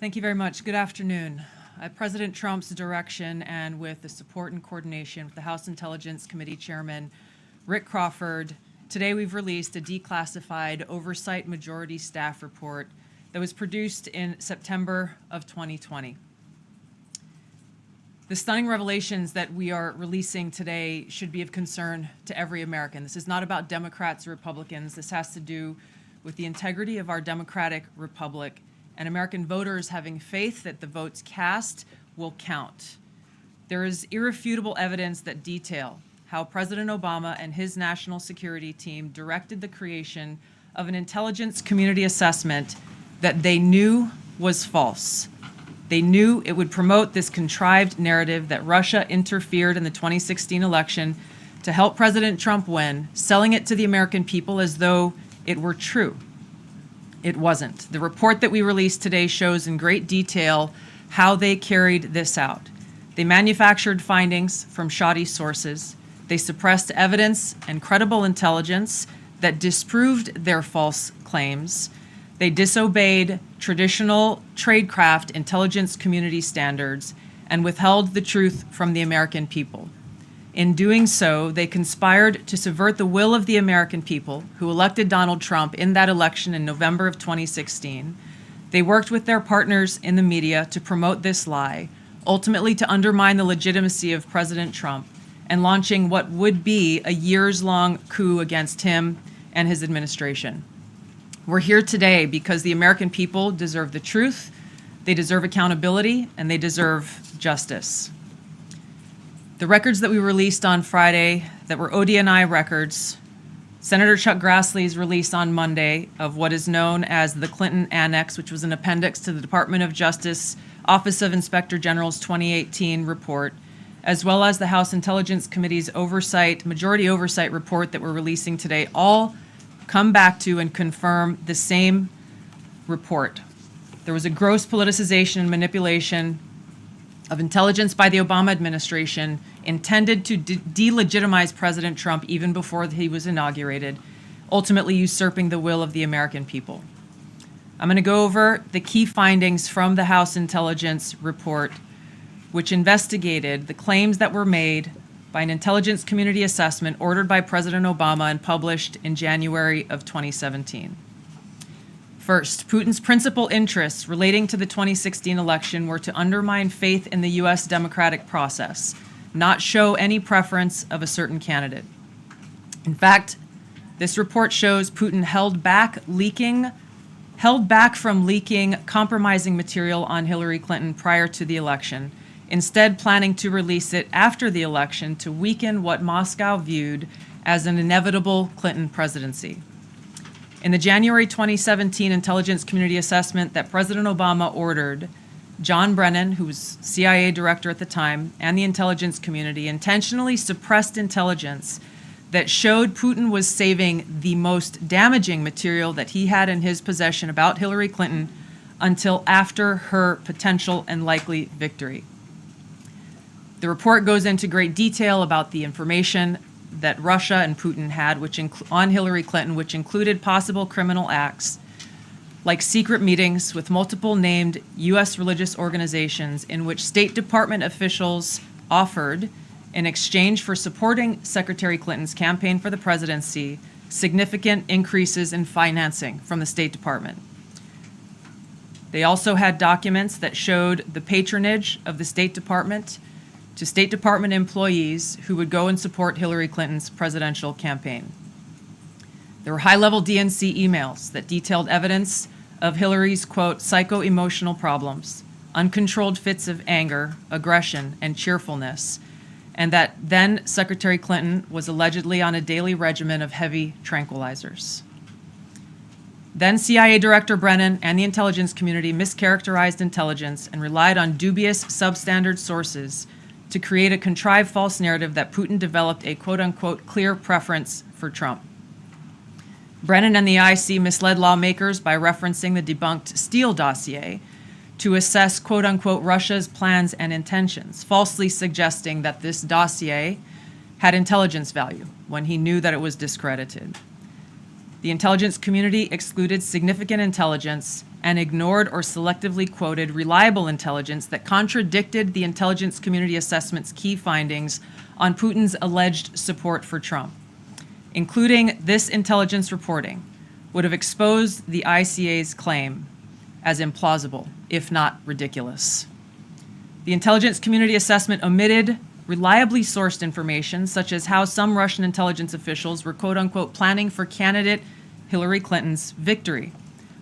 Thank you very much. Good afternoon. At President Trump's direction and with the support and coordination with the House Intelligence Committee Chairman Rick Crawford, today we've released a declassified Oversight Majority Staff report that was produced in September of 2020. The stunning revelations that we are releasing today should be of concern to every American. This is not about Democrats or Republicans. This has to do with the integrity of our democratic republic and American voters having faith that the votes cast will count. There is irrefutable evidence that detail how President Obama and his national security team directed the creation of an intelligence community assessment that they knew was false. They knew it would promote this contrived narrative that Russia interfered in the 2016 election to help President Trump win, selling it to the American people as though it were true. It wasn't. The report that we released today shows in great detail how they carried this out. They manufactured findings from shoddy sources. They suppressed evidence and credible intelligence that disproved their false claims. They disobeyed traditional tradecraft intelligence community standards and withheld the truth from the American people. In doing so, they conspired to subvert the will of the American people who elected Donald Trump in that election in November of 2016. They worked with their partners in the media to promote this lie, ultimately to undermine the legitimacy of President Trump and launching what would be a years-long coup against him and his administration. We're here today because the American people deserve the truth, they deserve accountability, and they deserve justice. The records that we released on Friday that were ODNI records, Senator Chuck Grassley's release on Monday of what is known as the Clinton Annex, which was an appendix to the Department of Justice Office of Inspector General's 2018 report, as well as the House Intelligence Committee's majority oversight report that we're releasing today, all come back to and confirm the same report. There was a gross politicization and manipulation of intelligence by the Obama administration intended to delegitimize President Trump even before he was inaugurated, ultimately usurping the will of the American people. I'm going to go over the key findings from the House Intelligence report, which investigated the claims that were made by an intelligence community assessment ordered by President Obama and published in January of 2017. First, Putin's principal interests relating to the 2016 election were to undermine faith in the U.S. democratic process, not show any preference of a certain candidate. In fact, this report shows Putin held back from leaking compromising material on Hillary Clinton prior to the election, instead planning to release it after the election to weaken what Moscow viewed as an inevitable Clinton presidency. In the January 2017 intelligence community assessment that President Obama ordered, John Brennan, who was CIA director at the time, and the intelligence community intentionally suppressed intelligence that showed Putin was saving the most damaging material that he had in his possession about Hillary Clinton until after her potential and likely victory. The report goes into great detail about the information that Russia and Putin had on Hillary Clinton, which included possible criminal acts like secret meetings with multiple named U.S. religious organizations in which State Department officials offered, in exchange for supporting Secretary Clinton's campaign for the presidency, significant increases in financing from the State Department. They also had documents that showed the patronage of the State Department to State Department employees who would go and support Hillary Clinton's presidential campaign. There were high-level DNC emails that detailed evidence of Hillary's, quote, psycho-emotional problems, uncontrolled fits of anger, aggression, and cheerfulness, and that then Secretary Clinton was allegedly on a daily regimen of heavy tranquilizers. Then CIA Director Brennan and the intelligence community mischaracterized intelligence and relied on dubious substandard sources to create a contrived false narrative that Putin developed a quote-unquote clear preference for Trump. Brennan and the IC misled lawmakers by referencing the debunked Steele dossier to assess quote-unquote Russia's plans and intentions, falsely suggesting that this dossier had intelligence value when he knew that it was discredited. The intelligence community excluded significant intelligence and ignored or selectively quoted reliable intelligence that contradicted the intelligence community assessment's key findings on Putin's alleged support for Trump. Including this intelligence reporting would have exposed the ICA's claim as implausible, if not ridiculous. The intelligence community assessment omitted reliably sourced information, such as how some Russian intelligence officials were quote-unquote planning for candidate Hillary Clinton's victory,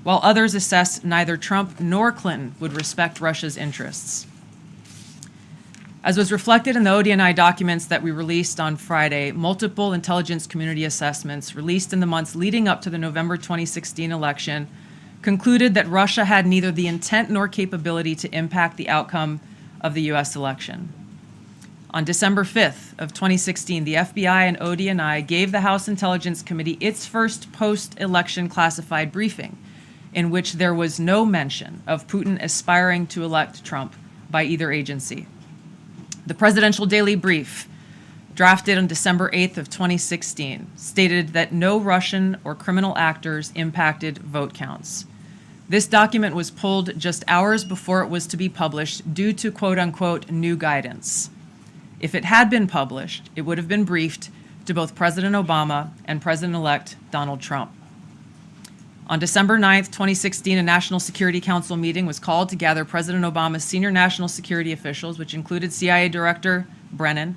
while others assessed neither Trump nor Clinton would respect Russia's interests. As was reflected in the DNI documents that we released on Friday, multiple intelligence community assessments released in the months leading up to the November 2016 election concluded that Russia had neither the intent nor capability to impact the outcome of the U.S. election. On December 5th of 2016, the FBI and ODNI gave the House Intelligence Committee its first post-election classified briefing, in which there was no mention of Putin aspiring to elect Trump by either agency. The Presidential Daily Brief, drafted on December 8th of 2016, stated that no Russian or criminal actors impacted vote counts. This document was pulled just hours before it was to be published due to quote-unquote new guidance. If it had been published, it would have been briefed to both President Obama and President-elect Donald Trump. On December 9th, 2016, a National Security Council meeting was called to gather President Obama's senior national security officials, which included CIA Director Brennan,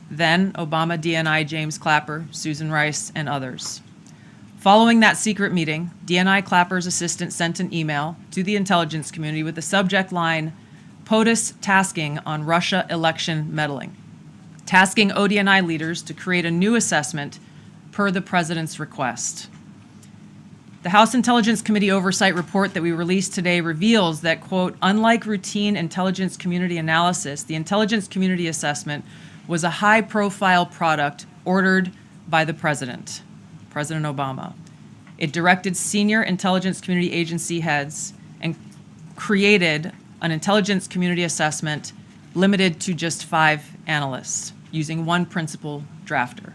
then Obama DNI James Clapper, Susan Rice, and others. Following that secret meeting, DNI Clapper's assistant sent an email to the intelligence community with the subject line, POTUS tasking on Russia election meddling, tasking ODNI leaders to create a new assessment per the president's request. The House Intelligence Committee Oversight Report that we released today reveals that, quote, unlike routine intelligence community analysis, the intelligence community assessment was a high-profile product ordered by the president, President Obama. It directed senior intelligence community agency heads and created an intelligence community assessment limited to just 5 analysts, using one principal drafter.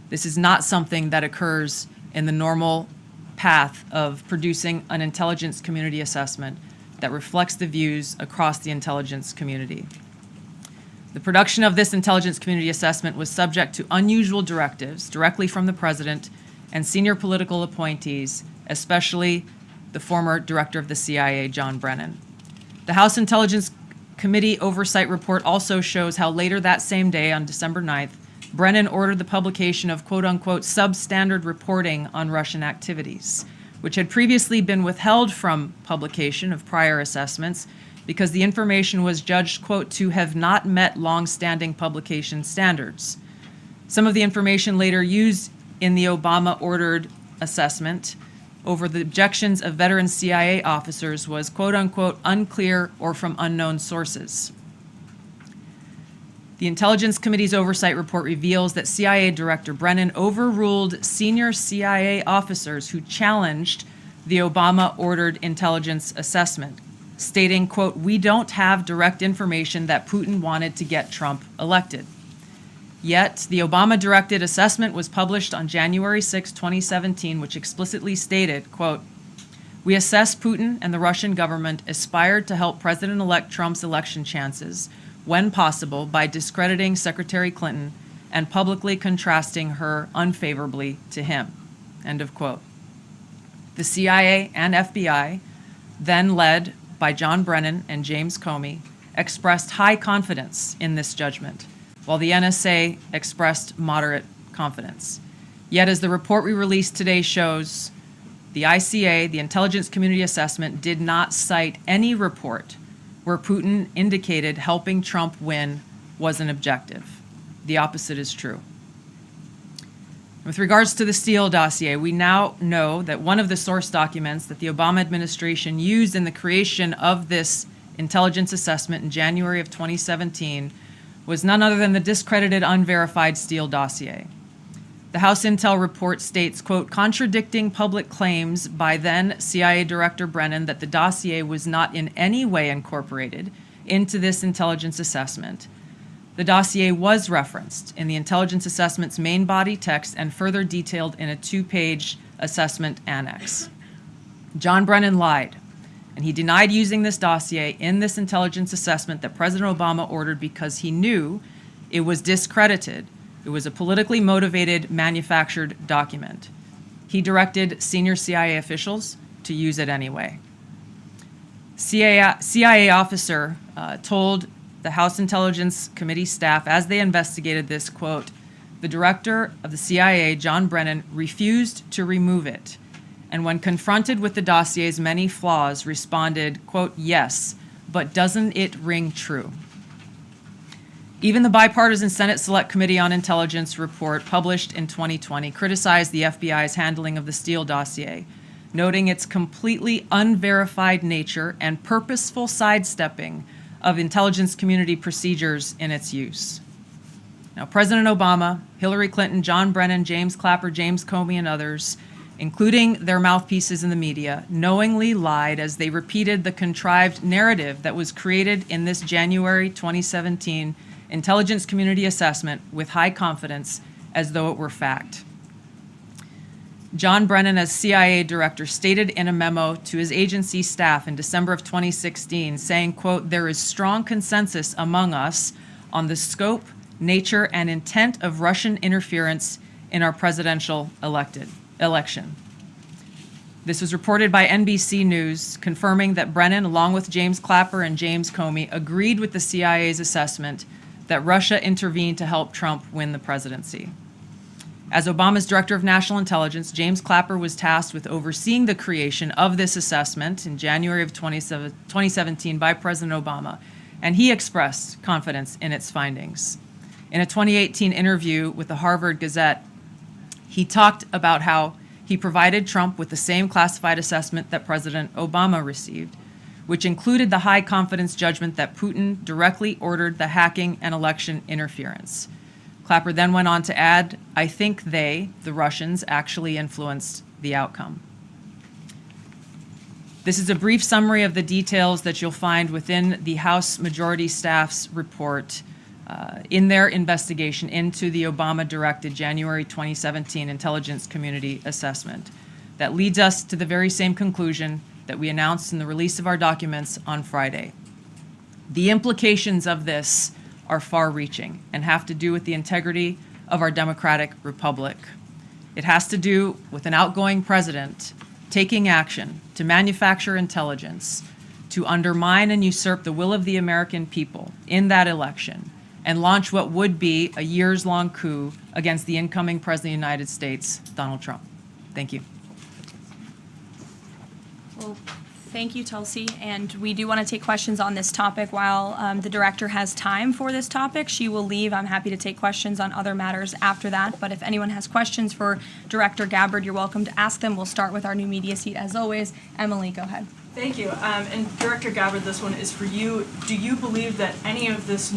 This is not something that occurs in the normal path of producing an intelligence community assessment that reflects the views across the intelligence community. The production of this intelligence community assessment was subject to unusual directives directly from the president and senior political appointees, especially the former director of the CIA, John Brennan. The House Intelligence Committee Oversight Report also shows how later that same day, on December 9th, Brennan ordered the publication of quote-unquote substandard reporting on Russian activities, which had previously been withheld from publication of prior assessments because the information was judged, quote, to have not met long-standing publication standards. Some of the information later used in the Obama-ordered assessment over the objections of veteran CIA officers was, quote-unquote, unclear or from unknown sources. The Intelligence Committee's oversight report reveals that CIA Director Brennan overruled senior CIA officers who challenged the Obama-ordered intelligence assessment, stating, quote, we don't have direct information that Putin wanted to get Trump elected. Yet, the Obama-directed assessment was published on January 6, 2017, which explicitly stated, quote, we assess Putin and the Russian government aspired to help President-elect Trump's election chances when possible by discrediting Secretary Clinton and publicly contrasting her unfavorably to him, end of quote. The CIA and FBI, then led by John Brennan and James Comey, expressed high confidence in this judgment, while the NSA expressed moderate confidence. Yet, as the report we released today shows, the ICA, the Intelligence Community Assessment, did not cite any report where Putin indicated helping Trump win was an objective. The opposite is true. With regards to the Steele dossier, we now know that one of the source documents that the Obama administration used in the creation of this intelligence assessment in January of 2017 was none other than the discredited, unverified Steele dossier. The House Intel report states, quote, contradicting public claims by then CIA Director Brennan that the dossier was not in any way incorporated into this intelligence assessment. The dossier was referenced in the intelligence assessment's main body text and further detailed in a 2-page assessment annex. John Brennan lied And he denied using this dossier in this intelligence assessment that President Obama ordered because he knew it was discredited. It was a politically motivated, manufactured document. He directed senior CIA officials to use it anyway. CIA officer told the House Intelligence Committee staff as they investigated this, quote, "The director of the CIA, John Brennan, refused to remove it, and when confronted with the dossier's many flaws, responded, quote, 'Yes, but doesn't it ring true?'" Even the bipartisan Senate Select Committee on Intelligence report published in 2020 criticized the FBI's handling of the Steele dossier, noting its completely unverified nature and purposeful sidestepping of intelligence community procedures in its use. Now, President Obama, Hillary Clinton, John Brennan, James Clapper, James Comey, and others, including their mouthpieces in the media, knowingly lied as they repeated the contrived narrative that was created in this January 2017 intelligence community assessment with high confidence as though it were fact. John Brennan, as CIA director, stated in a memo to his agency staff in December of 2016, saying, quote, "There is strong consensus among us on the scope, nature, and intent of Russian interference in our presidential election." This was reported by NBC News, confirming that Brennan, along with James Clapper and James Comey, agreed with the CIA's assessment that Russia intervened to help Trump win the presidency. As Obama's Director of National Intelligence, James Clapper was tasked with overseeing the creation of this assessment in January of 2017 by President Obama, and he expressed confidence in its findings. In a 2018 interview with the Harvard Gazette, he talked about how he provided Trump with the same classified assessment that President Obama received, which included the high confidence judgment that Putin directly ordered the hacking and election interference. Clapper then went on to add, "I think they, the Russians, actually influenced the outcome." This is a brief summary of the details that you'll find within the House Majority Staff's report in their investigation into the Obama-directed January 2017 Intelligence Community Assessment. That leads us to the very same conclusion that we announced in the release of our documents on Friday. The implications of this are far-reaching and have to do with the integrity of our democratic republic. It has to do with an outgoing president taking action to manufacture intelligence, to undermine and usurp the will of the American people in that election, and launch what would be a years-long coup against the incoming President of the United States, Donald Trump. Thank you. Well, thank you, Tulsi. And we do want to take questions on this topic while the director has time for this topic. She will leave. I'm happy to take questions on other matters after that. But if anyone has questions for Director Gabbard, you're welcome to ask them. We'll start with our new media seat as always. Emily, go ahead. Thank you. And Director Gabbard, this one is for you. Do you believe that any of this new